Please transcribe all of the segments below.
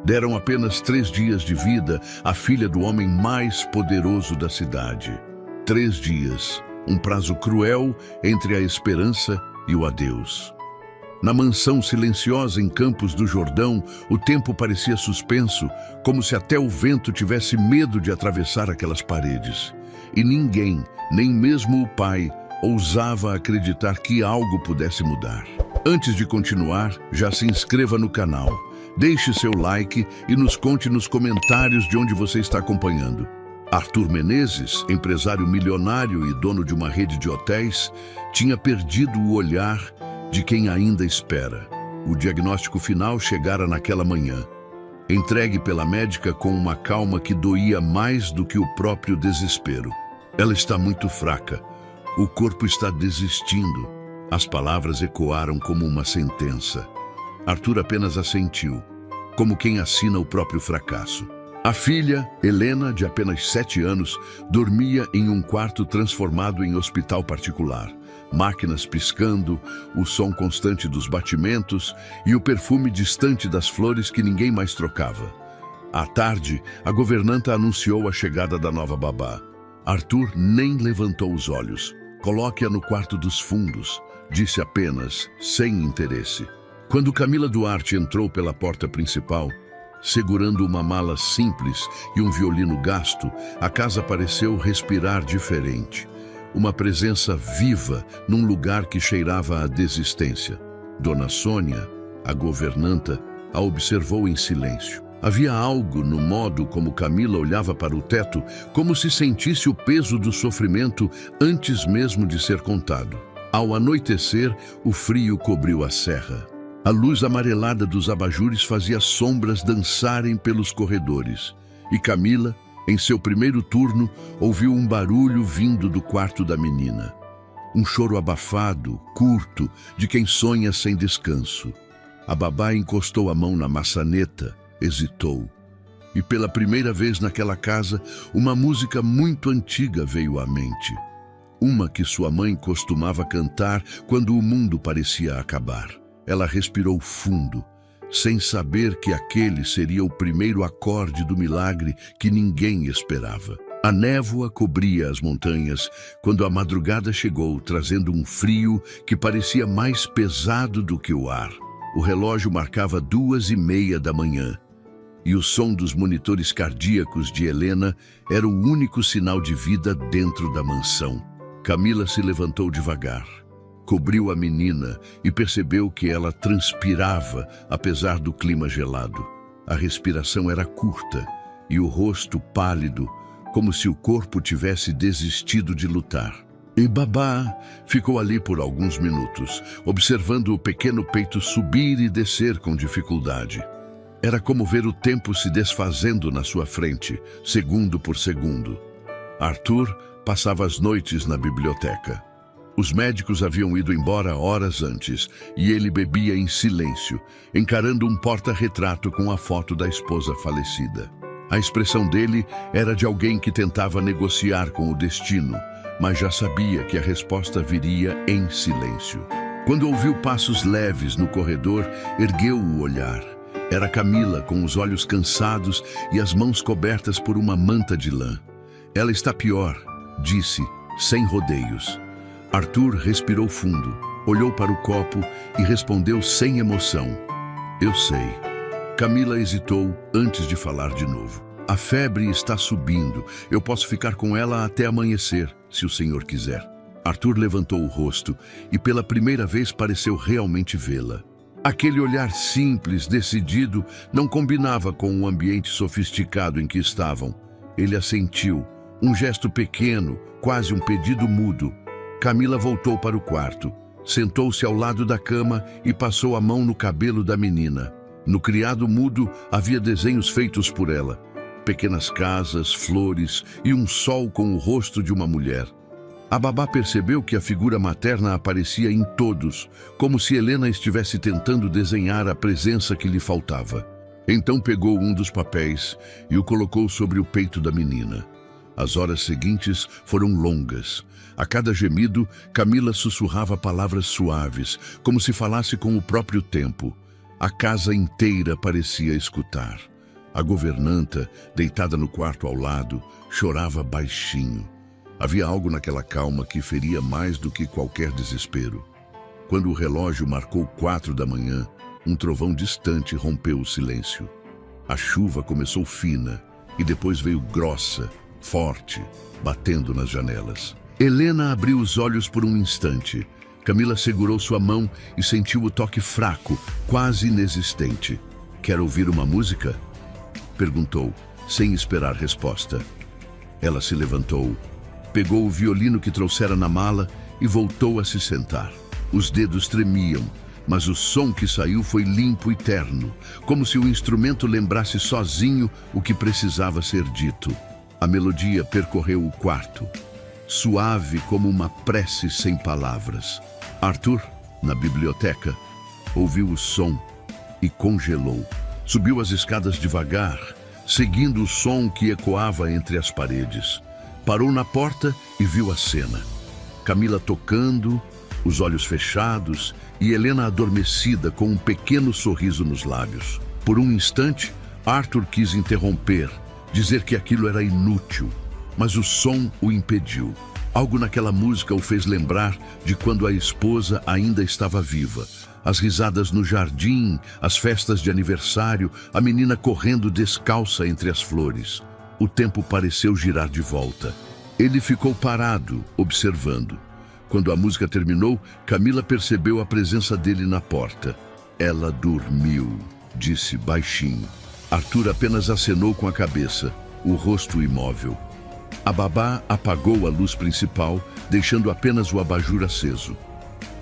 Deram apenas 3 dias de vida à filha do homem mais poderoso da cidade. 3 dias, um prazo cruel entre a esperança e o adeus. Na mansão silenciosa em Campos do Jordão, o tempo parecia suspenso, como se até o vento tivesse medo de atravessar aquelas paredes. E ninguém, nem mesmo o pai, ousava acreditar que algo pudesse mudar. Antes de continuar, já se inscreva no canal, deixe seu like e nos conte nos comentários de onde você está acompanhando. Arthur Menezes, empresário milionário e dono de uma rede de hotéis, tinha perdido o olhar de quem ainda espera. O diagnóstico final chegara naquela manhã, entregue pela médica com uma calma que doía mais do que o próprio desespero. Ela está muito fraca. O corpo está desistindo. As palavras ecoaram como uma sentença. Arthur apenas assentiu, como quem assina o próprio fracasso. A filha, Helena, de apenas 7 anos, dormia em um quarto transformado em hospital particular. Máquinas piscando, o som constante dos batimentos e o perfume distante das flores que ninguém mais trocava. À tarde, a governanta anunciou a chegada da nova babá. Arthur nem levantou os olhos. Coloque-a no quarto dos fundos, disse apenas, sem interesse. Quando Camila Duarte entrou pela porta principal, segurando uma mala simples e um violino gasto, a casa pareceu respirar diferente. Uma presença viva num lugar que cheirava a desistência. Dona Sônia, a governanta, a observou em silêncio. Havia algo no modo como Camila olhava para o teto, como se sentisse o peso do sofrimento antes mesmo de ser contado. Ao anoitecer, o frio cobriu a serra. A luz amarelada dos abajures fazia sombras dançarem pelos corredores. E Camila, em seu primeiro turno, ouviu um barulho vindo do quarto da menina. Um choro abafado, curto, de quem sonha sem descanso. A babá encostou a mão na maçaneta, hesitou. E pela primeira vez naquela casa, uma música muito antiga veio à mente. Uma que sua mãe costumava cantar quando o mundo parecia acabar. Ela respirou fundo, sem saber que aquele seria o primeiro acorde do milagre que ninguém esperava. A névoa cobria as montanhas quando a madrugada chegou, trazendo um frio que parecia mais pesado do que o ar. O relógio marcava 2:30 da manhã, e o som dos monitores cardíacos de Helena era o único sinal de vida dentro da mansão. Camila se levantou devagar. Cobriu a menina e percebeu que ela transpirava, apesar do clima gelado. A respiração era curta e o rosto pálido, como se o corpo tivesse desistido de lutar. E babá ficou ali por alguns minutos, observando o pequeno peito subir e descer com dificuldade. Era como ver o tempo se desfazendo na sua frente, segundo por segundo. Arthur passava as noites na biblioteca. Os médicos haviam ido embora horas antes e ele bebia em silêncio, encarando um porta-retrato com a foto da esposa falecida. A expressão dele era de alguém que tentava negociar com o destino, mas já sabia que a resposta viria em silêncio. Quando ouviu passos leves no corredor, ergueu o olhar. Era Camila, com os olhos cansados e as mãos cobertas por uma manta de lã. Ela está pior, disse, sem rodeios. Arthur respirou fundo, olhou para o copo e respondeu sem emoção. Eu sei. Camila hesitou antes de falar de novo. A febre está subindo. Eu posso ficar com ela até amanhecer, se o senhor quiser. Arthur levantou o rosto e pela primeira vez pareceu realmente vê-la. Aquele olhar simples, decidido, não combinava com o ambiente sofisticado em que estavam. Ele assentiu, um gesto pequeno, quase um pedido mudo. Camila voltou para o quarto, sentou-se ao lado da cama e passou a mão no cabelo da menina. No criado mudo havia desenhos feitos por ela. Pequenas casas, flores e um sol com o rosto de uma mulher. A babá percebeu que a figura materna aparecia em todos, como se Helena estivesse tentando desenhar a presença que lhe faltava. Então pegou um dos papéis e o colocou sobre o peito da menina. As horas seguintes foram longas. A cada gemido, Camila sussurrava palavras suaves, como se falasse com o próprio tempo. A casa inteira parecia escutar. A governanta, deitada no quarto ao lado, chorava baixinho. Havia algo naquela calma que feria mais do que qualquer desespero. Quando o relógio marcou 4 da manhã, um trovão distante rompeu o silêncio. A chuva começou fina e depois veio grossa, forte, batendo nas janelas. Helena abriu os olhos por um instante. Camila segurou sua mão e sentiu o toque fraco, quase inexistente. "Quer ouvir uma música?" perguntou, sem esperar resposta. Ela se levantou, pegou o violino que trouxera na mala e voltou a se sentar. Os dedos tremiam, mas o som que saiu foi limpo e terno, como se o instrumento lembrasse sozinho o que precisava ser dito. A melodia percorreu o quarto, suave como uma prece sem palavras. Arthur, na biblioteca, ouviu o som e congelou. Subiu as escadas devagar, seguindo o som que ecoava entre as paredes. Parou na porta e viu a cena. Camila tocando, os olhos fechados, e Helena adormecida com um pequeno sorriso nos lábios. Por um instante, Arthur quis interromper, dizer que aquilo era inútil, mas o som o impediu. Algo naquela música o fez lembrar de quando a esposa ainda estava viva. As risadas no jardim, as festas de aniversário, a menina correndo descalça entre as flores. O tempo pareceu girar de volta. Ele ficou parado, observando. Quando a música terminou, Camila percebeu a presença dele na porta. "Ela dormiu", disse baixinho. Arthur apenas acenou com a cabeça, o rosto imóvel. A babá apagou a luz principal, deixando apenas o abajur aceso.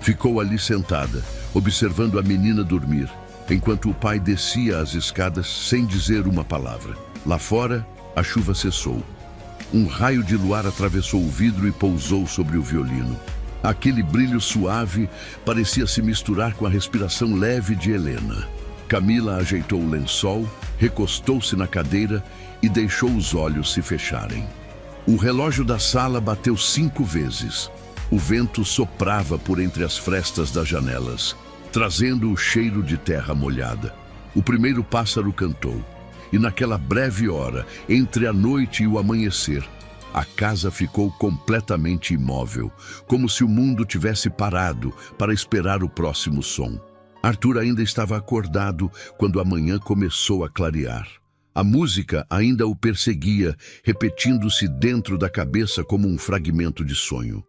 Ficou ali sentada, observando a menina dormir, enquanto o pai descia as escadas sem dizer uma palavra. Lá fora, a chuva cessou. Um raio de luar atravessou o vidro e pousou sobre o violino. Aquele brilho suave parecia se misturar com a respiração leve de Helena. Camila ajeitou o lençol, recostou-se na cadeira e deixou os olhos se fecharem. O relógio da sala bateu 5 vezes. O vento soprava por entre as frestas das janelas, trazendo o cheiro de terra molhada. O primeiro pássaro cantou, e naquela breve hora, entre a noite e o amanhecer, a casa ficou completamente imóvel, como se o mundo tivesse parado para esperar o próximo som. Arthur ainda estava acordado quando a manhã começou a clarear. A música ainda o perseguia, repetindo-se dentro da cabeça como um fragmento de sonho.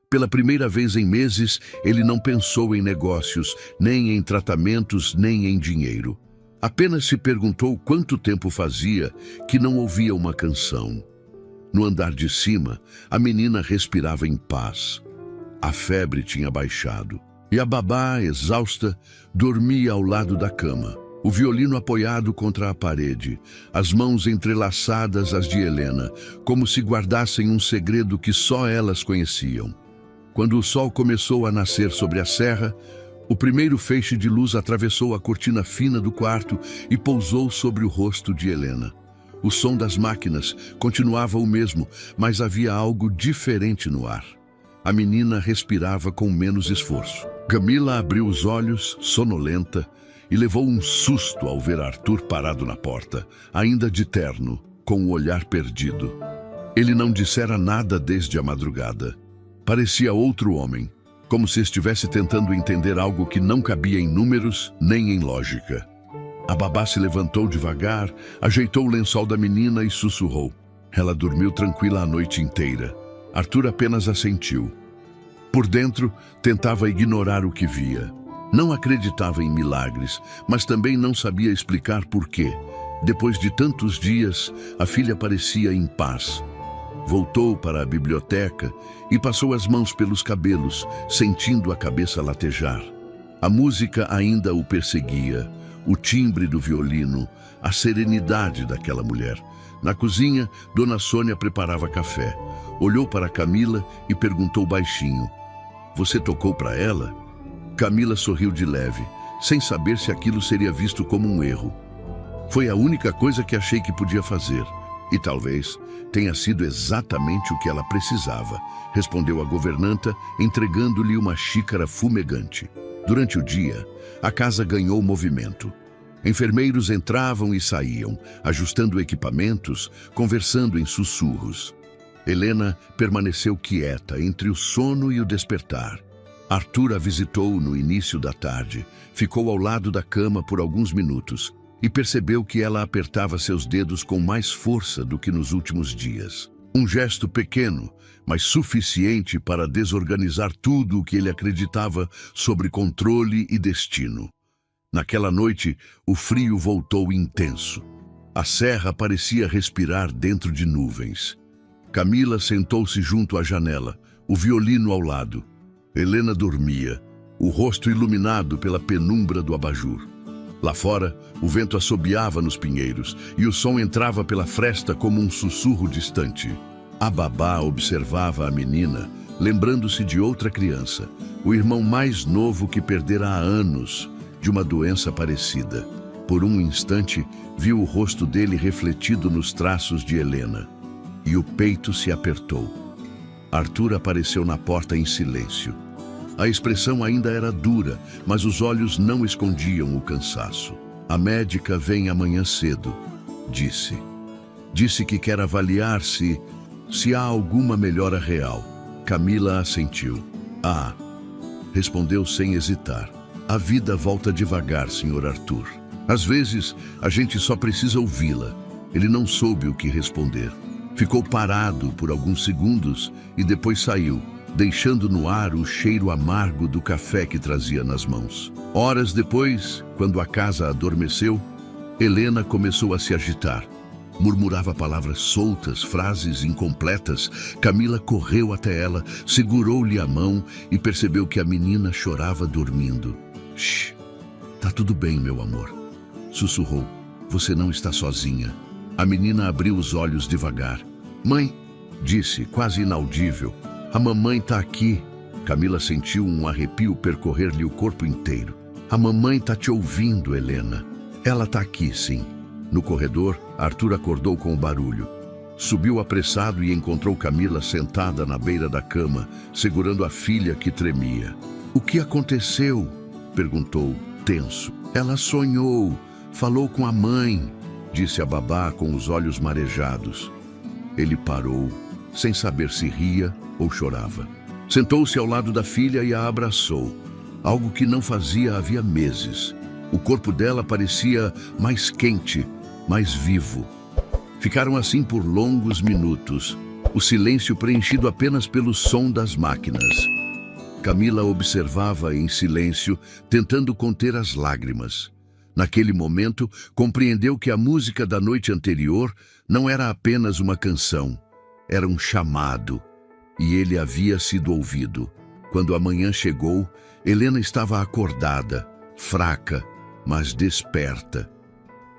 Pela primeira vez em meses, ele não pensou em negócios, nem em tratamentos, nem em dinheiro. Apenas se perguntou quanto tempo fazia que não ouvia uma canção. No andar de cima, a menina respirava em paz. A febre tinha baixado. E a babá, exausta, dormia ao lado da cama, o violino apoiado contra a parede, as mãos entrelaçadas às de Helena, como se guardassem um segredo que só elas conheciam. Quando o sol começou a nascer sobre a serra, o primeiro feixe de luz atravessou a cortina fina do quarto e pousou sobre o rosto de Helena. O som das máquinas continuava o mesmo, mas havia algo diferente no ar. A menina respirava com menos esforço. Camila abriu os olhos, sonolenta, e levou um susto ao ver Arthur parado na porta, ainda de terno, com o olhar perdido. Ele não dissera nada desde a madrugada. Parecia outro homem, como se estivesse tentando entender algo que não cabia em números nem em lógica. A babá se levantou devagar, ajeitou o lençol da menina e sussurrou. Ela dormiu tranquila a noite inteira. Arthur apenas assentiu. Por dentro, tentava ignorar o que via. Não acreditava em milagres, mas também não sabia explicar por quê. Depois de tantos dias, a filha parecia em paz. Voltou para a biblioteca e passou as mãos pelos cabelos, sentindo a cabeça latejar. A música ainda o perseguia, o timbre do violino, a serenidade daquela mulher. Na cozinha, Dona Sônia preparava café. Olhou para Camila e perguntou baixinho: "Você tocou para ela?" Camila sorriu de leve, sem saber se aquilo seria visto como um erro. "Foi a única coisa que achei que podia fazer. E talvez tenha sido exatamente o que ela precisava", respondeu a governanta, entregando-lhe uma xícara fumegante. Durante o dia, a casa ganhou movimento. Enfermeiros entravam e saíam, ajustando equipamentos, conversando em sussurros. Helena permaneceu quieta entre o sono e o despertar. Arthur a visitou no início da tarde, ficou ao lado da cama por alguns minutos e percebeu que ela apertava seus dedos com mais força do que nos últimos dias. Um gesto pequeno, mas suficiente para desorganizar tudo o que ele acreditava sobre controle e destino. Naquela noite, o frio voltou intenso. A serra parecia respirar dentro de nuvens. Camila sentou-se junto à janela, o violino ao lado. Helena dormia, o rosto iluminado pela penumbra do abajur. Lá fora, o vento assobiava nos pinheiros e o som entrava pela fresta como um sussurro distante. A babá observava a menina, lembrando-se de outra criança, o irmão mais novo que perdera há anos, de uma doença parecida. Por um instante, viu o rosto dele refletido nos traços de Helena, e o peito se apertou. Arthur apareceu na porta em silêncio. A expressão ainda era dura, mas os olhos não escondiam o cansaço. A médica vem amanhã cedo, disse. Disse que quer avaliar se há alguma melhora real. Camila assentiu. Ah, respondeu sem hesitar. A vida volta devagar, Sr. Arthur. Às vezes, a gente só precisa ouvi-la. Ele não soube o que responder. Ficou parado por alguns segundos e depois saiu, deixando no ar o cheiro amargo do café que trazia nas mãos. Horas depois, quando a casa adormeceu, Helena começou a se agitar. Murmurava palavras soltas, frases incompletas. Camila correu até ela, segurou-lhe a mão e percebeu que a menina chorava dormindo. Shh, tá tudo bem, meu amor, sussurrou. Você não está sozinha. A menina abriu os olhos devagar. Mãe, disse, quase inaudível. A mamãe tá aqui. Camila sentiu um arrepio percorrer-lhe o corpo inteiro. A mamãe tá te ouvindo, Helena. Ela tá aqui, sim. No corredor, Arthur acordou com o barulho. Subiu apressado e encontrou Camila sentada na beira da cama, segurando a filha que tremia. O que aconteceu? Perguntou, tenso. Ela sonhou, falou com a mãe, disse a babá com os olhos marejados. Ele parou, sem saber se ria ou chorava. Sentou-se ao lado da filha e a abraçou, algo que não fazia havia meses. O corpo dela parecia mais quente, mais vivo. Ficaram assim por longos minutos, o silêncio preenchido apenas pelo som das máquinas. Camila observava em silêncio, tentando conter as lágrimas. Naquele momento, compreendeu que a música da noite anterior não era apenas uma canção, era um chamado, e ele havia sido ouvido. Quando a manhã chegou, Helena estava acordada, fraca, mas desperta.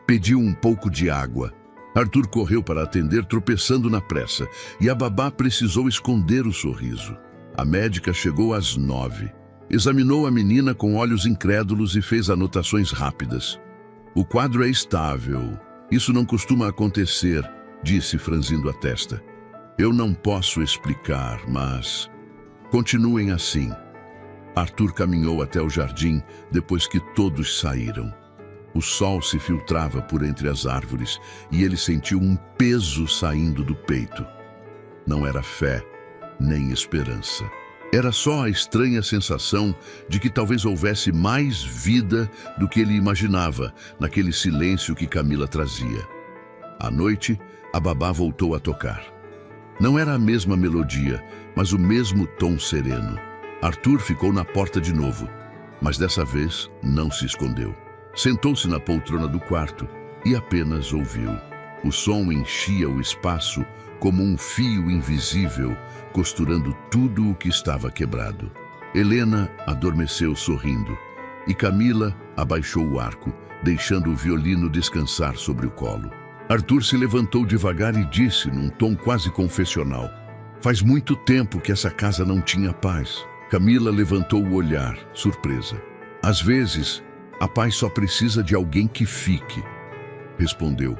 Pediu um pouco de água. Arthur correu para atender, tropeçando na pressa, e a babá precisou esconder o sorriso. A médica chegou às 9. Examinou a menina com olhos incrédulos e fez anotações rápidas. O quadro é estável. Isso não costuma acontecer, disse, franzindo a testa. Eu não posso explicar, mas... Continuem assim. Arthur caminhou até o jardim depois que todos saíram. O sol se filtrava por entre as árvores e ele sentiu um peso saindo do peito. Não era fé, nem esperança. Era só a estranha sensação de que talvez houvesse mais vida do que ele imaginava naquele silêncio que Camila trazia. À noite, a babá voltou a tocar. Não era a mesma melodia, mas o mesmo tom sereno. Arthur ficou na porta de novo, mas dessa vez não se escondeu. Sentou-se na poltrona do quarto e apenas ouviu. O som enchia o espaço como um fio invisível, costurando tudo o que estava quebrado. Helena adormeceu sorrindo, e Camila abaixou o arco, deixando o violino descansar sobre o colo. Arthur se levantou devagar e disse, num tom quase confessional, faz muito tempo que essa casa não tinha paz. Camila levantou o olhar, surpresa. Às vezes, a paz só precisa de alguém que fique, respondeu.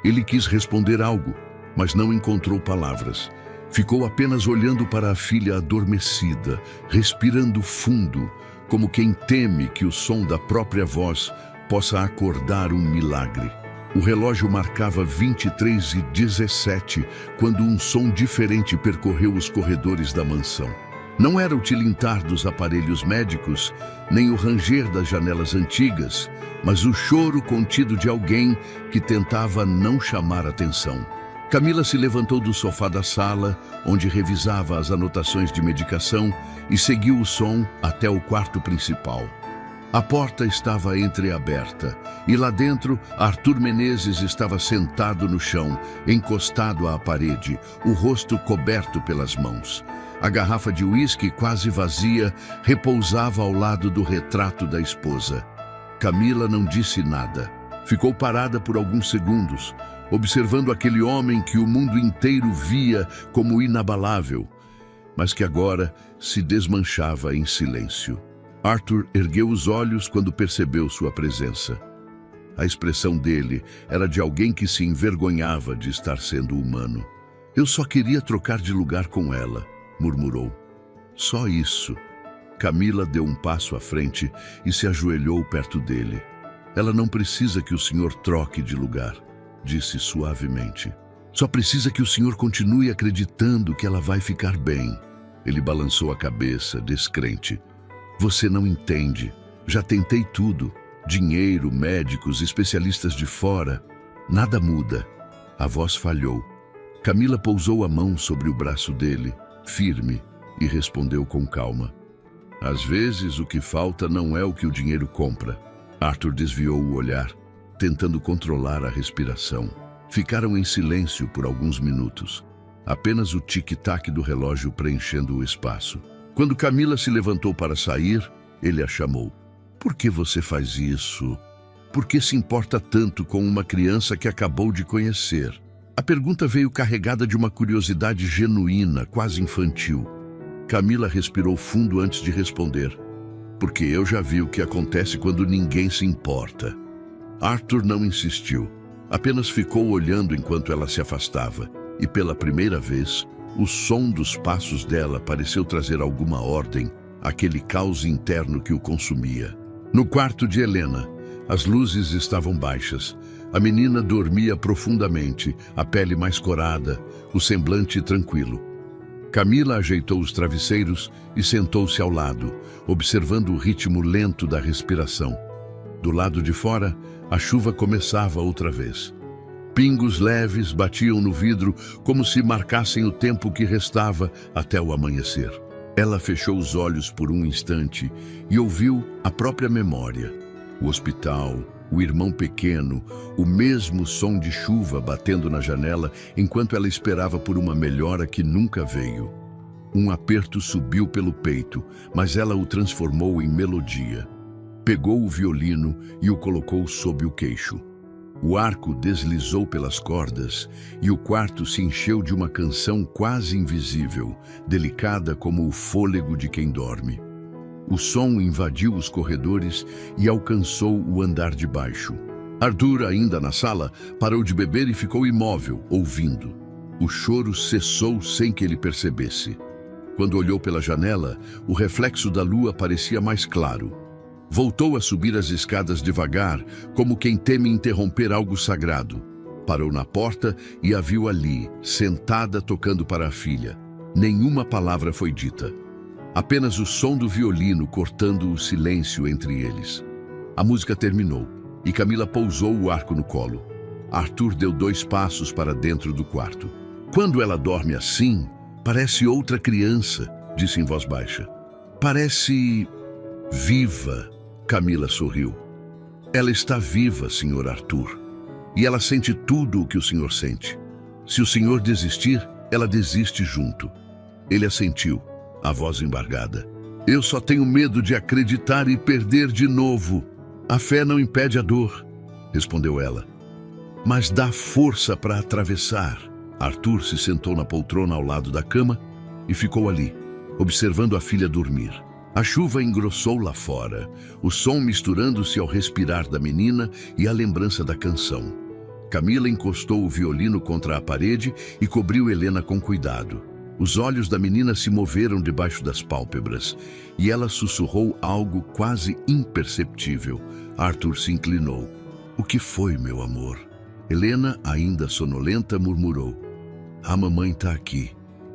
Ele quis responder algo, mas não encontrou palavras. Ficou apenas olhando para a filha adormecida, respirando fundo, como quem teme que o som da própria voz possa acordar um milagre. O relógio marcava 23h17 quando um som diferente percorreu os corredores da mansão. Não era o tilintar dos aparelhos médicos, nem o ranger das janelas antigas, mas o choro contido de alguém que tentava não chamar atenção. Camila se levantou do sofá da sala, onde revisava as anotações de medicação, e seguiu o som até o quarto principal. A porta estava entreaberta, e lá dentro, Arthur Menezes estava sentado no chão, encostado à parede, o rosto coberto pelas mãos. A garrafa de uísque, quase vazia, repousava ao lado do retrato da esposa. Camila não disse nada. Ficou parada por alguns segundos, observando aquele homem que o mundo inteiro via como inabalável, mas que agora se desmanchava em silêncio. Arthur ergueu os olhos quando percebeu sua presença. A expressão dele era de alguém que se envergonhava de estar sendo humano. "Eu só queria trocar de lugar com ela", murmurou. "Só isso." Camila deu um passo à frente e se ajoelhou perto dele. "Ela não precisa que o senhor troque de lugar", disse suavemente. "Só precisa que o senhor continue acreditando que ela vai ficar bem." Ele balançou a cabeça, descrente. "Você não entende. Já tentei tudo. Dinheiro, médicos, especialistas de fora. Nada muda." A voz falhou. Camila pousou a mão sobre o braço dele, firme, e respondeu com calma. "Às vezes o que falta não é o que o dinheiro compra." Arthur desviou o olhar, tentando controlar a respiração. Ficaram em silêncio por alguns minutos, apenas o tic-tac do relógio preenchendo o espaço. Quando Camila se levantou para sair, ele a chamou. "Por que você faz isso? Por que se importa tanto com uma criança que acabou de conhecer?" A pergunta veio carregada de uma curiosidade genuína, quase infantil. Camila respirou fundo antes de responder. "Porque eu já vi o que acontece quando ninguém se importa." Arthur não insistiu, apenas ficou olhando enquanto ela se afastava, e pela primeira vez, o som dos passos dela pareceu trazer alguma ordem àquele caos interno que o consumia. No quarto de Helena, as luzes estavam baixas. A menina dormia profundamente, a pele mais corada, o semblante tranquilo. Camila ajeitou os travesseiros e sentou-se ao lado, observando o ritmo lento da respiração. Do lado de fora, a chuva começava outra vez. Pingos leves batiam no vidro como se marcassem o tempo que restava até o amanhecer. Ela fechou os olhos por um instante e ouviu a própria memória. O hospital, o irmão pequeno, o mesmo som de chuva batendo na janela enquanto ela esperava por uma melhora que nunca veio. Um aperto subiu pelo peito, mas ela o transformou em melodia. Pegou o violino e o colocou sob o queixo. O arco deslizou pelas cordas e o quarto se encheu de uma canção quase invisível, delicada como o fôlego de quem dorme. O som invadiu os corredores e alcançou o andar de baixo. Arthur, ainda na sala, parou de beber e ficou imóvel, ouvindo. O choro cessou sem que ele percebesse. Quando olhou pela janela, o reflexo da lua parecia mais claro. Voltou a subir as escadas devagar, como quem teme interromper algo sagrado. Parou na porta e a viu ali, sentada tocando para a filha. Nenhuma palavra foi dita. Apenas o som do violino cortando o silêncio entre eles. A música terminou e Camila pousou o arco no colo. Arthur deu 2 passos para dentro do quarto. "Quando ela dorme assim, parece outra criança", disse em voz baixa. "Parece viva." Camila sorriu. "Ela está viva, Sr. Arthur. E ela sente tudo o que o senhor sente. Se o senhor desistir, ela desiste junto." Ele assentiu, a voz embargada. "Eu só tenho medo de acreditar e perder de novo." "A fé não impede a dor", respondeu ela, "mas dá força para atravessar." Arthur se sentou na poltrona ao lado da cama e ficou ali, observando a filha dormir. A chuva engrossou lá fora, o som misturando-se ao respirar da menina e à lembrança da canção. Camila encostou o violino contra a parede e cobriu Helena com cuidado. Os olhos da menina se moveram debaixo das pálpebras e ela sussurrou algo quase imperceptível. Arthur se inclinou. O que foi, meu amor? Helena, ainda sonolenta, murmurou. A mamãe está aqui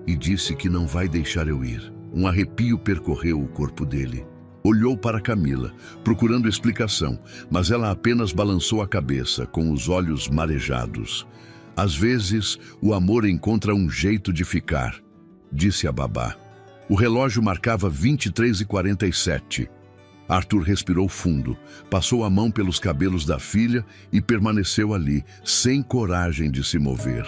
e disse que não vai deixar eu ir. Um arrepio percorreu o corpo dele. Olhou para Camila, procurando explicação, mas ela apenas balançou a cabeça, com os olhos marejados. Às vezes, o amor encontra um jeito de ficar, disse a babá. O relógio marcava 23h47. Arthur respirou fundo, passou a mão pelos cabelos da filha e permaneceu ali, sem coragem de se mover.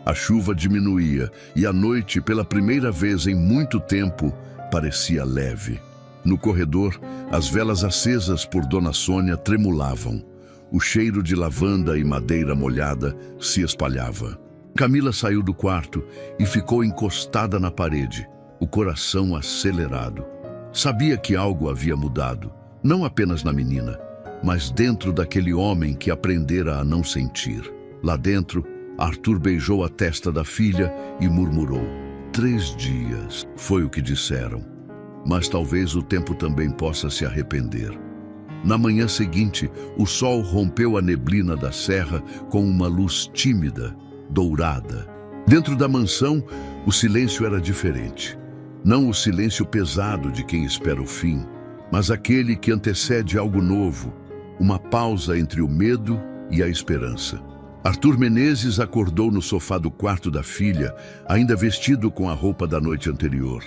A chuva diminuía e a noite, pela primeira vez em muito tempo, parecia leve. No corredor, as velas acesas por Dona Sônia tremulavam. O cheiro de lavanda e madeira molhada se espalhava. Camila saiu do quarto e ficou encostada na parede, o coração acelerado. Sabia que algo havia mudado, não apenas na menina, mas dentro daquele homem que aprendera a não sentir. Lá dentro, Arthur beijou a testa da filha e murmurou. 3 dias, foi o que disseram. Mas talvez o tempo também possa se arrepender. Na manhã seguinte, o sol rompeu a neblina da serra com uma luz tímida, dourada. Dentro da mansão, o silêncio era diferente. Não o silêncio pesado de quem espera o fim, mas aquele que antecede algo novo, uma pausa entre o medo e a esperança. Arthur Menezes acordou no sofá do quarto da filha, ainda vestido com a roupa da noite anterior.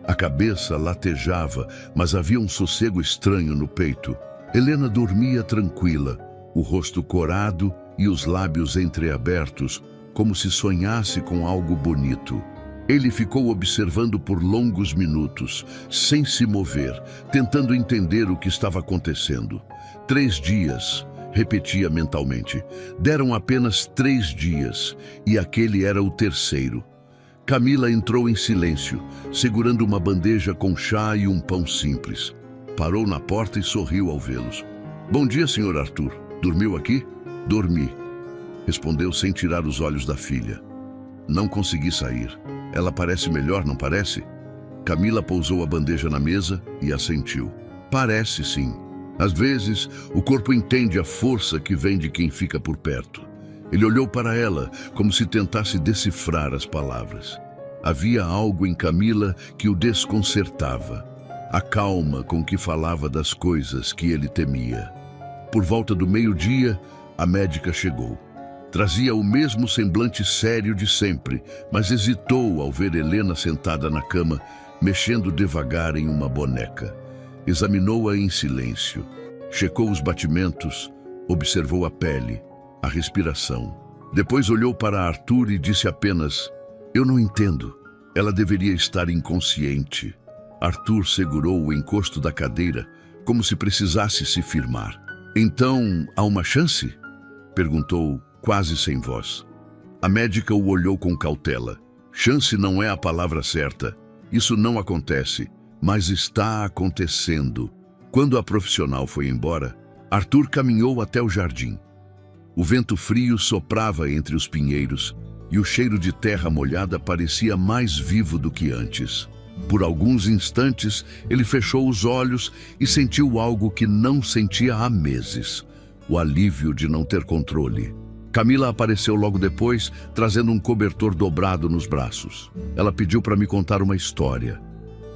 A cabeça latejava, mas havia um sossego estranho no peito. Helena dormia tranquila, o rosto corado e os lábios entreabertos, como se sonhasse com algo bonito. Ele ficou observando por longos minutos, sem se mover, tentando entender o que estava acontecendo. 3 dias, repetia mentalmente. Deram apenas 3 dias, e aquele era o terceiro. Camila entrou em silêncio, segurando uma bandeja com chá e um pão simples. Parou na porta e sorriu ao vê-los. Bom dia, senhor Arthur. Dormiu aqui? Dormi, respondeu sem tirar os olhos da filha. Não consegui sair. Ela parece melhor, não parece? Camila pousou a bandeja na mesa e assentiu. Parece, sim. Às vezes, o corpo entende a força que vem de quem fica por perto. Ele olhou para ela, como se tentasse decifrar as palavras. Havia algo em Camila que o desconcertava. A calma com que falava das coisas que ele temia. Por volta do meio-dia, a médica chegou. Trazia o mesmo semblante sério de sempre, mas hesitou ao ver Helena sentada na cama, mexendo devagar em uma boneca. Examinou-a em silêncio. Checou os batimentos, observou a pele, a respiração. Depois olhou para Arthur e disse apenas, eu não entendo. Ela deveria estar inconsciente. Arthur segurou o encosto da cadeira, como se precisasse se firmar. Então, há uma chance? Perguntou, quase sem voz. A médica o olhou com cautela. Chance não é a palavra certa. Isso não acontece, mas está acontecendo. Quando a profissional foi embora, Arthur caminhou até o jardim. O vento frio soprava entre os pinheiros e o cheiro de terra molhada parecia mais vivo do que antes. Por alguns instantes, ele fechou os olhos e sentiu algo que não sentia há meses: o alívio de não ter controle. Camila apareceu logo depois, trazendo um cobertor dobrado nos braços. Ela pediu para me contar uma história.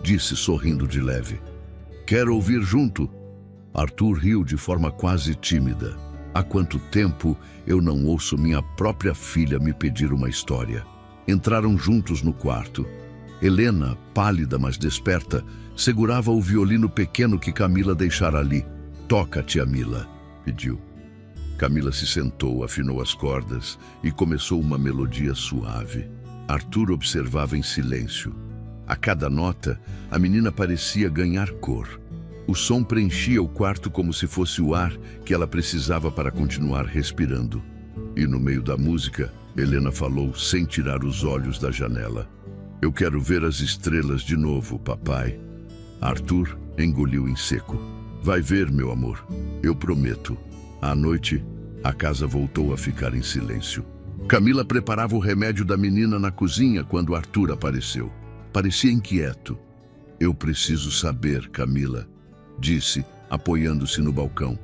Disse, sorrindo de leve. Quero ouvir junto? Arthur riu de forma quase tímida. Há quanto tempo eu não ouço minha própria filha me pedir uma história? Entraram juntos no quarto. Helena, pálida mas desperta, segurava o violino pequeno que Camila deixara ali. Toca, tia Mila, pediu. Camila se sentou, afinou as cordas e começou uma melodia suave. Arthur observava em silêncio. A cada nota, a menina parecia ganhar cor. O som preenchia o quarto como se fosse o ar que ela precisava para continuar respirando. E no meio da música, Helena falou sem tirar os olhos da janela. Eu quero ver as estrelas de novo, papai. Arthur engoliu em seco. Vai ver, meu amor. Eu prometo. À noite, a casa voltou a ficar em silêncio. Camila preparava o remédio da menina na cozinha quando Arthur apareceu. Parecia inquieto. Eu preciso saber, Camila, disse, apoiando-se no balcão.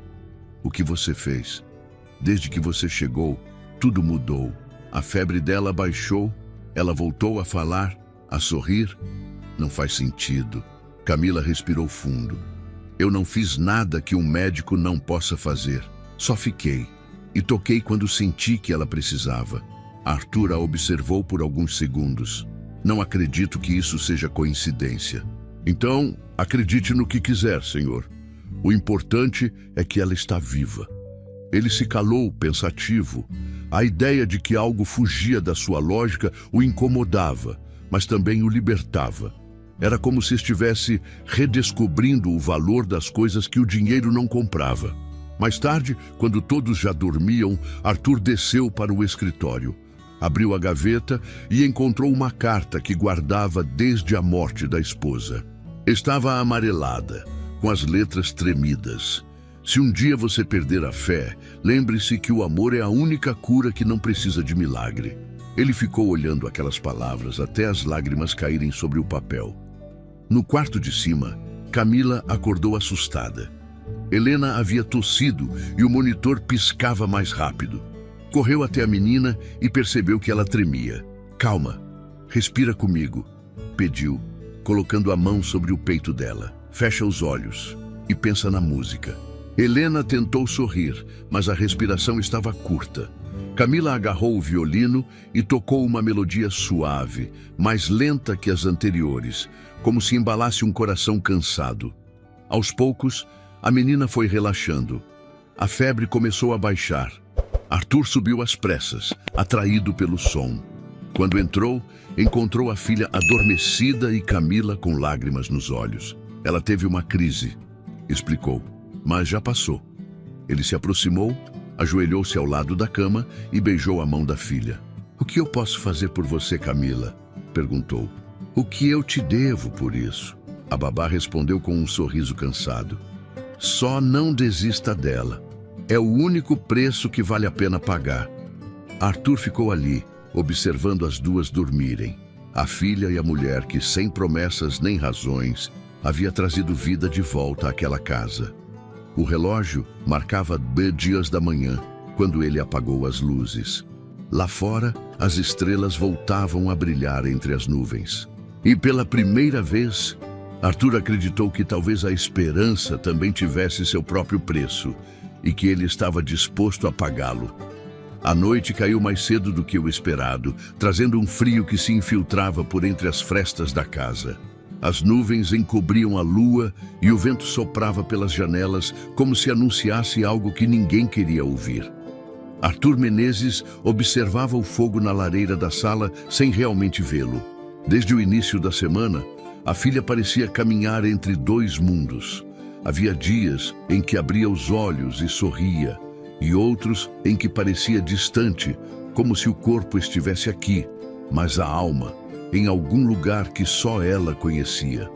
O que você fez? Desde que você chegou, tudo mudou. A febre dela baixou, ela voltou a falar, a sorrir. Não faz sentido. Camila respirou fundo. Eu não fiz nada que um médico não possa fazer. Só fiquei. E toquei quando senti que ela precisava. Arthur a observou por alguns segundos. Não acredito que isso seja coincidência. Então, acredite no que quiser, senhor. O importante é que ela está viva. Ele se calou, pensativo. A ideia de que algo fugia da sua lógica o incomodava, mas também o libertava. Era como se estivesse redescobrindo o valor das coisas que o dinheiro não comprava. Mais tarde, quando todos já dormiam, Arthur desceu para o escritório. Abriu a gaveta e encontrou uma carta que guardava desde a morte da esposa. Estava amarelada, com as letras tremidas. Se um dia você perder a fé, lembre-se que o amor é a única cura que não precisa de milagre. Ele ficou olhando aquelas palavras até as lágrimas caírem sobre o papel. No quarto de cima, Camila acordou assustada. Helena havia tossido e o monitor piscava mais rápido. Correu até a menina e percebeu que ela tremia. Calma, respira comigo, pediu, colocando a mão sobre o peito dela. Fecha os olhos e pensa na música. Helena tentou sorrir, mas a respiração estava curta. Camila agarrou o violino e tocou uma melodia suave, mais lenta que as anteriores, como se embalasse um coração cansado. Aos poucos, a menina foi relaxando. A febre começou a baixar. Arthur subiu às pressas, atraído pelo som. Quando entrou, encontrou a filha adormecida e Camila com lágrimas nos olhos. Ela teve uma crise, explicou, mas já passou. Ele se aproximou, ajoelhou-se ao lado da cama e beijou a mão da filha. O que eu posso fazer por você, Camila? Perguntou. O que eu te devo por isso? A babá respondeu com um sorriso cansado. Só não desista dela. É o único preço que vale a pena pagar. Arthur ficou ali, observando as duas dormirem. A filha e a mulher que, sem promessas nem razões, havia trazido vida de volta àquela casa. O relógio marcava 2 da manhã, quando ele apagou as luzes. Lá fora, as estrelas voltavam a brilhar entre as nuvens. E pela primeira vez, Arthur acreditou que talvez a esperança também tivesse seu próprio preço e que ele estava disposto a pagá-lo. A noite caiu mais cedo do que o esperado, trazendo um frio que se infiltrava por entre as frestas da casa. As nuvens encobriam a lua e o vento soprava pelas janelas como se anunciasse algo que ninguém queria ouvir. Arthur Menezes observava o fogo na lareira da sala sem realmente vê-lo. Desde o início da semana, a filha parecia caminhar entre dois mundos. Havia dias em que abria os olhos e sorria, e outros em que parecia distante, como se o corpo estivesse aqui, mas a alma, em algum lugar que só ela conhecia.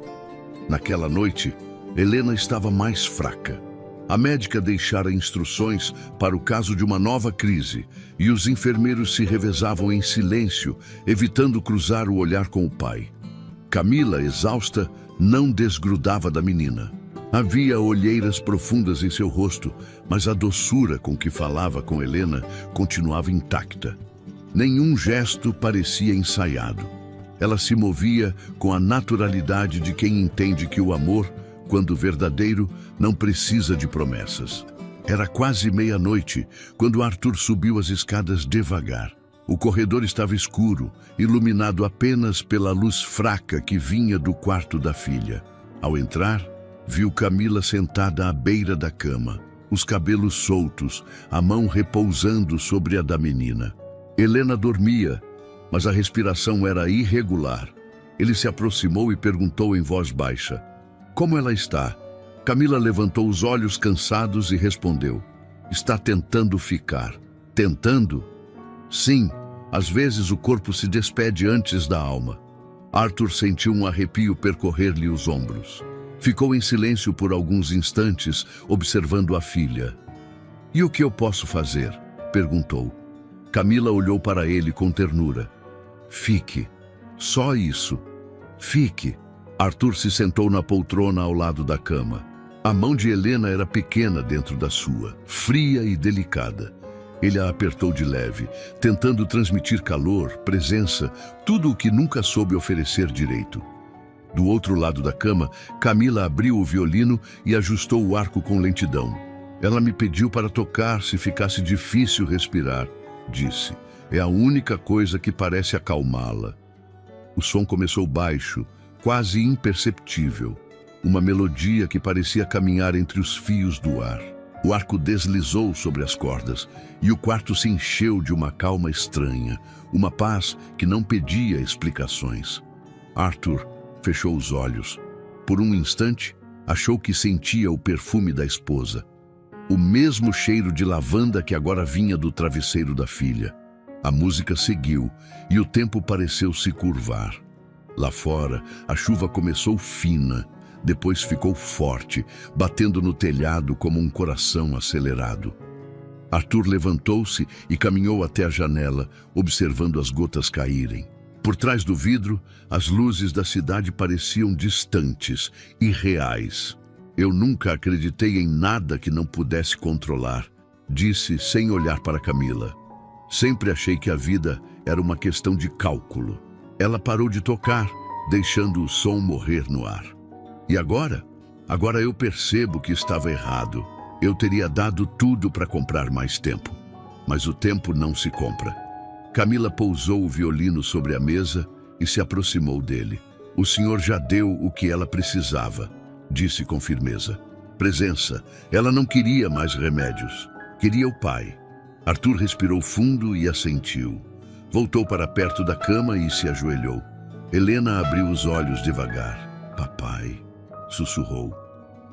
Naquela noite, Helena estava mais fraca. A médica deixara instruções para o caso de uma nova crise, e os enfermeiros se revezavam em silêncio, evitando cruzar o olhar com o pai. Camila, exausta, não desgrudava da menina. Havia olheiras profundas em seu rosto, mas a doçura com que falava com Helena continuava intacta. Nenhum gesto parecia ensaiado. Ela se movia com a naturalidade de quem entende que o amor, quando verdadeiro, não precisa de promessas. Era quase meia-noite, quando Arthur subiu as escadas devagar. O corredor estava escuro, iluminado apenas pela luz fraca que vinha do quarto da filha. Ao entrar, viu Camila sentada à beira da cama, os cabelos soltos, a mão repousando sobre a da menina. Helena dormia, mas a respiração era irregular. Ele se aproximou e perguntou em voz baixa: como ela está? Camila levantou os olhos cansados e respondeu: está tentando ficar. Tentando? Sim, às vezes o corpo se despede antes da alma. Arthur sentiu um arrepio percorrer-lhe os ombros. Ficou em silêncio por alguns instantes, observando a filha. E o que eu posso fazer? Perguntou. Camila olhou para ele com ternura. Fique. Só isso. Fique. Arthur se sentou na poltrona ao lado da cama. A mão de Helena era pequena dentro da sua, fria e delicada. Ele a apertou de leve, tentando transmitir calor, presença, tudo o que nunca soube oferecer direito. Do outro lado da cama, Camila abriu o violino e ajustou o arco com lentidão. Ela me pediu para tocar se ficasse difícil respirar, disse. É a única coisa que parece acalmá-la. O som começou baixo, quase imperceptível. Uma melodia que parecia caminhar entre os fios do ar. O arco deslizou sobre as cordas e o quarto se encheu de uma calma estranha, uma paz que não pedia explicações. Arthur fechou os olhos. Por um instante, achou que sentia o perfume da esposa. O mesmo cheiro de lavanda que agora vinha do travesseiro da filha. A música seguiu e o tempo pareceu se curvar. Lá fora, a chuva começou fina. Depois ficou forte, batendo no telhado como um coração acelerado. Arthur levantou-se e caminhou até a janela, observando as gotas caírem. Por trás do vidro, as luzes da cidade pareciam distantes, irreais. Eu nunca acreditei em nada que não pudesse controlar, disse sem olhar para Camila. Sempre achei que a vida era uma questão de cálculo. Ela parou de tocar, deixando o som morrer no ar. E agora? Agora eu percebo que estava errado. Eu teria dado tudo para comprar mais tempo. Mas o tempo não se compra. Camila pousou o violino sobre a mesa e se aproximou dele. O senhor já deu o que ela precisava, disse com firmeza. Presença. Ela não queria mais remédios. Queria o pai. Arthur respirou fundo e assentiu. Voltou para perto da cama e se ajoelhou. Helena abriu os olhos devagar. Papai, sussurrou.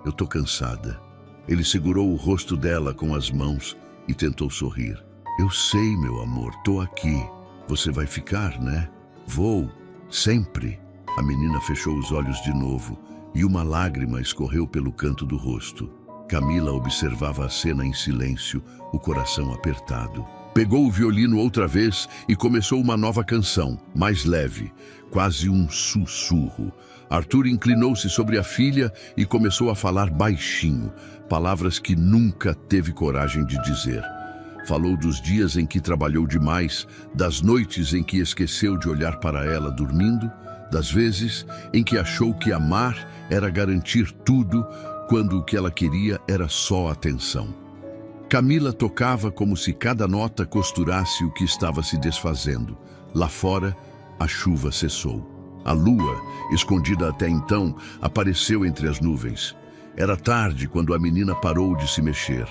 Eu tô cansada. Ele segurou o rosto dela com as mãos e tentou sorrir. Eu sei, meu amor, tô aqui. Você vai ficar, né? Vou, sempre. A menina fechou os olhos de novo e uma lágrima escorreu pelo canto do rosto. Camila observava a cena em silêncio, o coração apertado. Pegou o violino outra vez e começou uma nova canção, mais leve, quase um sussurro. Arthur inclinou-se sobre a filha e começou a falar baixinho, palavras que nunca teve coragem de dizer. Falou dos dias em que trabalhou demais, das noites em que esqueceu de olhar para ela dormindo, das vezes em que achou que amar era garantir tudo, quando o que ela queria era só atenção. Camila tocava como se cada nota costurasse o que estava se desfazendo. Lá fora, a chuva cessou. A lua, escondida até então, apareceu entre as nuvens. Era tarde quando a menina parou de se mexer.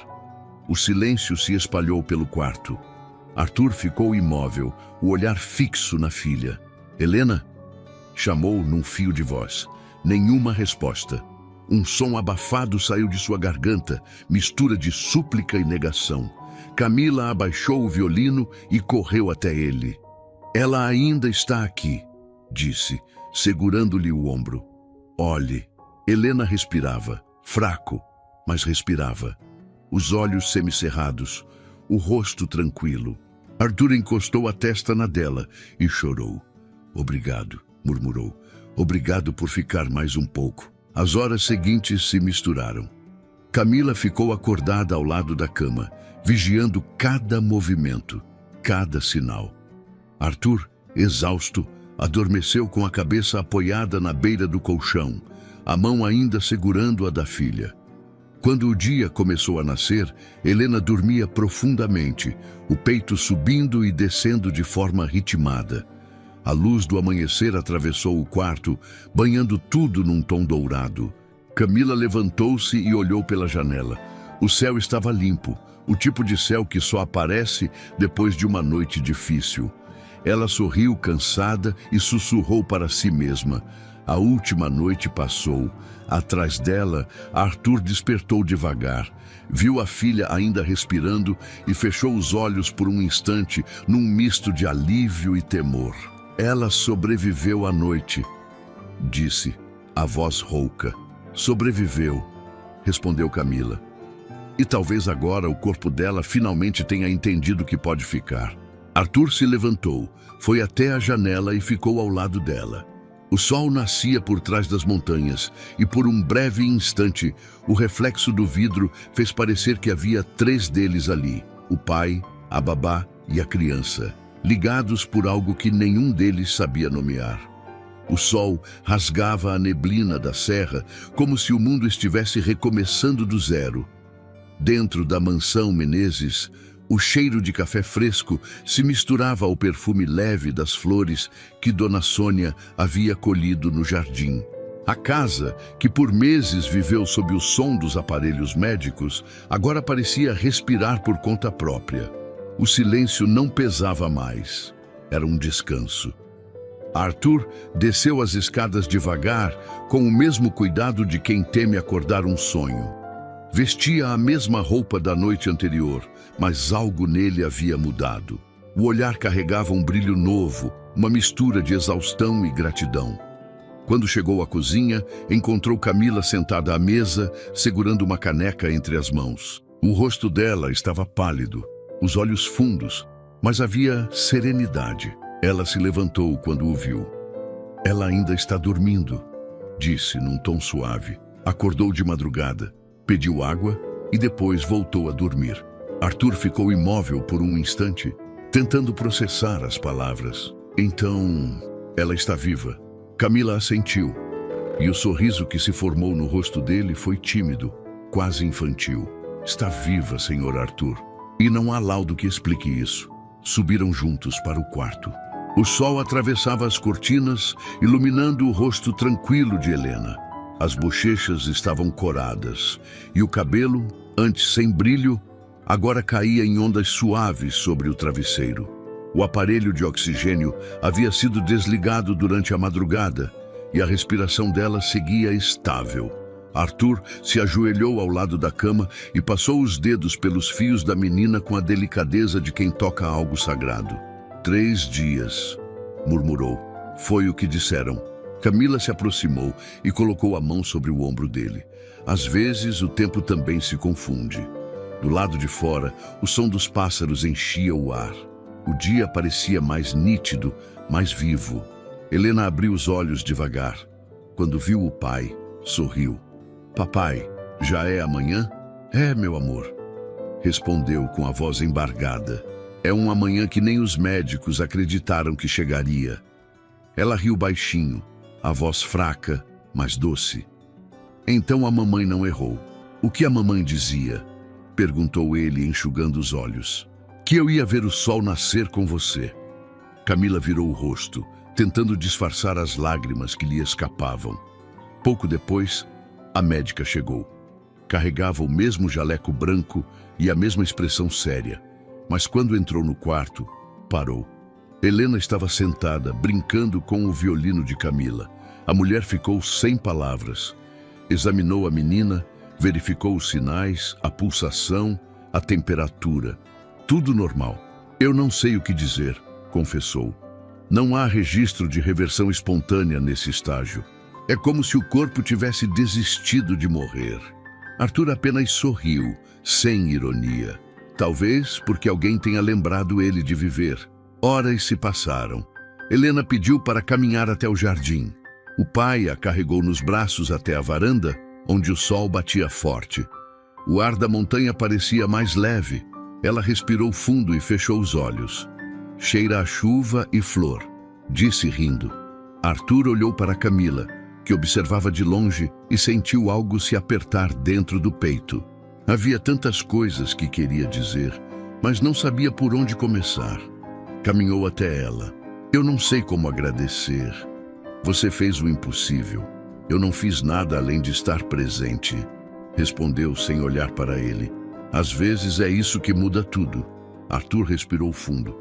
O silêncio se espalhou pelo quarto. Arthur ficou imóvel, o olhar fixo na filha. Helena? Chamou num fio de voz. Nenhuma resposta. Um som abafado saiu de sua garganta, mistura de súplica e negação. Camila abaixou o violino e correu até ele. Ela ainda está aqui, disse, segurando-lhe o ombro. Olhe. Helena respirava, fraco, mas respirava. Os olhos semicerrados, o rosto tranquilo. Arthur encostou a testa na dela e chorou. Obrigado, murmurou. Obrigado por ficar mais um pouco. As horas seguintes se misturaram. Camila ficou acordada ao lado da cama, vigiando cada movimento, cada sinal. Arthur, exausto, adormeceu com a cabeça apoiada na beira do colchão, a mão ainda segurando a da filha. Quando o dia começou a nascer, Helena dormia profundamente, o peito subindo e descendo de forma ritmada. A luz do amanhecer atravessou o quarto, banhando tudo num tom dourado. Camila levantou-se e olhou pela janela. O céu estava limpo, o tipo de céu que só aparece depois de uma noite difícil. Ela sorriu cansada e sussurrou para si mesma. A última noite passou. Atrás dela, Arthur despertou devagar. Viu a filha ainda respirando e fechou os olhos por um instante num misto de alívio e temor. Ela sobreviveu à noite, disse, a voz rouca. Sobreviveu, respondeu Camila. E talvez agora o corpo dela finalmente tenha entendido que pode ficar. Arthur se levantou, foi até a janela e ficou ao lado dela. O sol nascia por trás das montanhas e por um breve instante o reflexo do vidro fez parecer que havia 3 deles ali, o pai, a babá e a criança, ligados por algo que nenhum deles sabia nomear. O sol rasgava a neblina da serra como se o mundo estivesse recomeçando do zero. Dentro da mansão Menezes, o cheiro de café fresco se misturava ao perfume leve das flores que Dona Sônia havia colhido no jardim. A casa, que por meses viveu sob o som dos aparelhos médicos, agora parecia respirar por conta própria. O silêncio não pesava mais. Era um descanso. Arthur desceu as escadas devagar, com o mesmo cuidado de quem teme acordar um sonho. Vestia a mesma roupa da noite anterior, mas algo nele havia mudado. O olhar carregava um brilho novo, uma mistura de exaustão e gratidão. Quando chegou à cozinha, encontrou Camila sentada à mesa, segurando uma caneca entre as mãos. O rosto dela estava pálido, os olhos fundos, mas havia serenidade. Ela se levantou quando o viu. Ela ainda está dormindo, disse num tom suave. Acordou de madrugada, pediu água e depois voltou a dormir. Arthur ficou imóvel por um instante, tentando processar as palavras. Então, ela está viva. Camila assentiu, e o sorriso que se formou no rosto dele foi tímido, quase infantil. Está viva, Sr. Arthur. E não há laudo que explique isso. Subiram juntos para o quarto. O sol atravessava as cortinas, iluminando o rosto tranquilo de Helena. As bochechas estavam coradas, e o cabelo, antes sem brilho, agora caía em ondas suaves sobre o travesseiro. O aparelho de oxigênio havia sido desligado durante a madrugada, e a respiração dela seguia estável. Arthur se ajoelhou ao lado da cama e passou os dedos pelos fios da menina com a delicadeza de quem toca algo sagrado. 3 dias, murmurou. Foi o que disseram. Camila se aproximou e colocou a mão sobre o ombro dele. Às vezes, o tempo também se confunde. Do lado de fora, o som dos pássaros enchia o ar. O dia parecia mais nítido, mais vivo. Helena abriu os olhos devagar. Quando viu o pai, sorriu. Papai, já é amanhã? É, meu amor. Respondeu com a voz embargada. É um amanhã que nem os médicos acreditaram que chegaria. Ela riu baixinho, a voz fraca, mas doce. Então a mamãe não errou. O que a mamãe dizia? Perguntou ele, enxugando os olhos. Que eu ia ver o sol nascer com você. Camila virou o rosto, tentando disfarçar as lágrimas que lhe escapavam. Pouco depois, a médica chegou. Carregava o mesmo jaleco branco e a mesma expressão séria, mas quando entrou no quarto, parou. Helena estava sentada, brincando com o violino de Camila. A mulher ficou sem palavras. Examinou a menina, verificou os sinais, a pulsação, a temperatura. Tudo normal. Eu não sei o que dizer, confessou. Não há registro de reversão espontânea nesse estágio. É como se o corpo tivesse desistido de morrer. Arthur apenas sorriu, sem ironia. Talvez porque alguém tenha lembrado ele de viver. Horas se passaram. Helena pediu para caminhar até o jardim. O pai a carregou nos braços até a varanda, onde o sol batia forte. O ar da montanha parecia mais leve. Ela respirou fundo e fechou os olhos. Cheira a chuva e flor, disse rindo. Arthur olhou para Camila, que observava de longe, e sentiu algo se apertar dentro do peito. Havia tantas coisas que queria dizer, mas não sabia por onde começar. Caminhou até ela. Eu não sei como agradecer. Você fez o impossível. Eu não fiz nada além de estar presente, respondeu sem olhar para ele. Às vezes é isso que muda tudo. Arthur respirou fundo.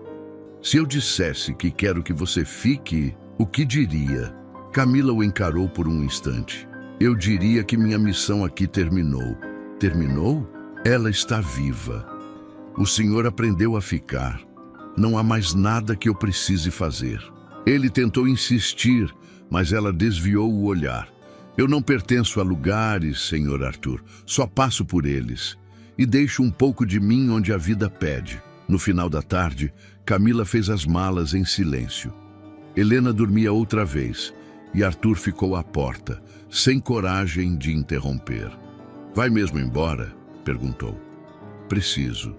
Se eu dissesse que quero que você fique, o que diria? Camila o encarou por um instante. Eu diria que minha missão aqui terminou. Terminou? Ela está viva. O Senhor aprendeu a ficar. Não há mais nada que eu precise fazer. Ele tentou insistir, mas ela desviou o olhar. Eu não pertenço a lugares, Senhor Arthur. Só passo por eles. E deixo um pouco de mim onde a vida pede. No final da tarde, Camila fez as malas em silêncio. Helena dormia outra vez e Arthur ficou à porta, sem coragem de interromper. "Vai mesmo embora?" perguntou. "Preciso.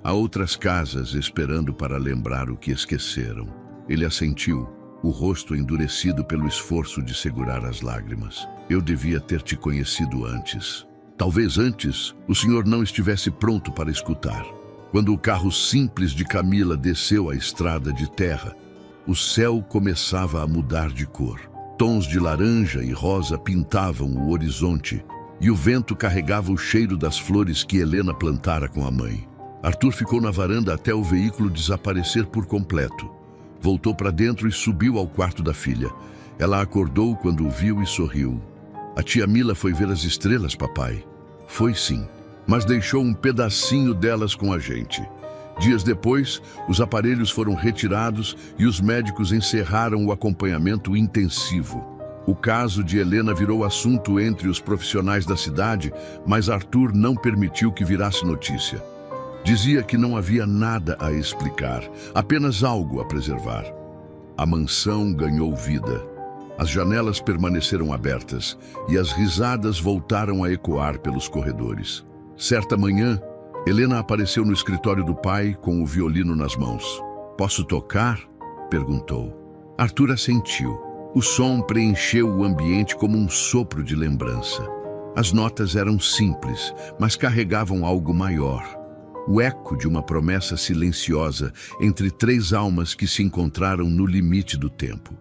Há outras casas esperando para lembrar o que esqueceram." Ele assentiu, o rosto endurecido pelo esforço de segurar as lágrimas. "Eu devia ter te conhecido antes." Talvez antes o senhor não estivesse pronto para escutar. Quando o carro simples de Camila desceu a estrada de terra, o céu começava a mudar de cor. Tons de laranja e rosa pintavam o horizonte e o vento carregava o cheiro das flores que Helena plantara com a mãe. Arthur ficou na varanda até o veículo desaparecer por completo. Voltou para dentro e subiu ao quarto da filha. Ela acordou quando o viu e sorriu. "A tia Mila foi ver as estrelas, papai." "Foi sim, mas deixou um pedacinho delas com a gente." Dias depois, os aparelhos foram retirados e os médicos encerraram o acompanhamento intensivo. O caso de Helena virou assunto entre os profissionais da cidade, mas Arthur não permitiu que virasse notícia. Dizia que não havia nada a explicar, apenas algo a preservar. A mansão ganhou vida. As janelas permaneceram abertas e as risadas voltaram a ecoar pelos corredores. Certa manhã, Helena apareceu no escritório do pai com o violino nas mãos. "Posso tocar?" perguntou. Arthur assentiu. O som preencheu o ambiente como um sopro de lembrança. As notas eram simples, mas carregavam algo maior. O eco de uma promessa silenciosa entre três almas que se encontraram no limite do tempo.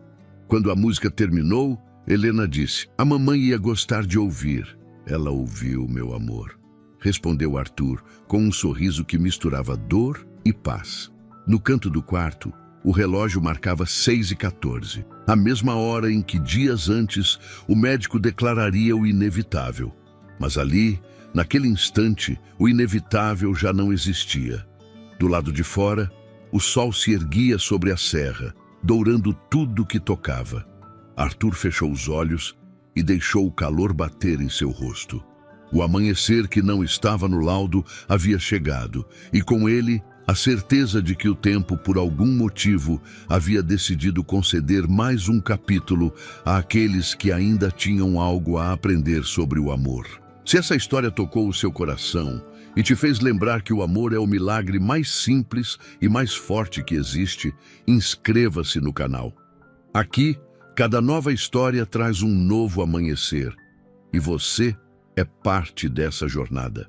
Quando a música terminou, Helena disse: "A mamãe ia gostar de ouvir." "Ela ouviu, meu amor," respondeu Arthur, com um sorriso que misturava dor e paz. No canto do quarto, o relógio marcava 6h14, a mesma hora em que dias antes o médico declararia o inevitável. Mas ali, naquele instante, o inevitável já não existia. Do lado de fora, o sol se erguia sobre a serra, dourando tudo que tocava. Arthur fechou os olhos e deixou o calor bater em seu rosto. O amanhecer que não estava no laudo havia chegado, e com ele a certeza de que o tempo, por algum motivo, havia decidido conceder mais um capítulo àqueles que ainda tinham algo a aprender sobre o amor. Se essa história tocou o seu coração e te fez lembrar que o amor é o milagre mais simples e mais forte que existe, inscreva-se no canal. Aqui, cada nova história traz um novo amanhecer, e você é parte dessa jornada.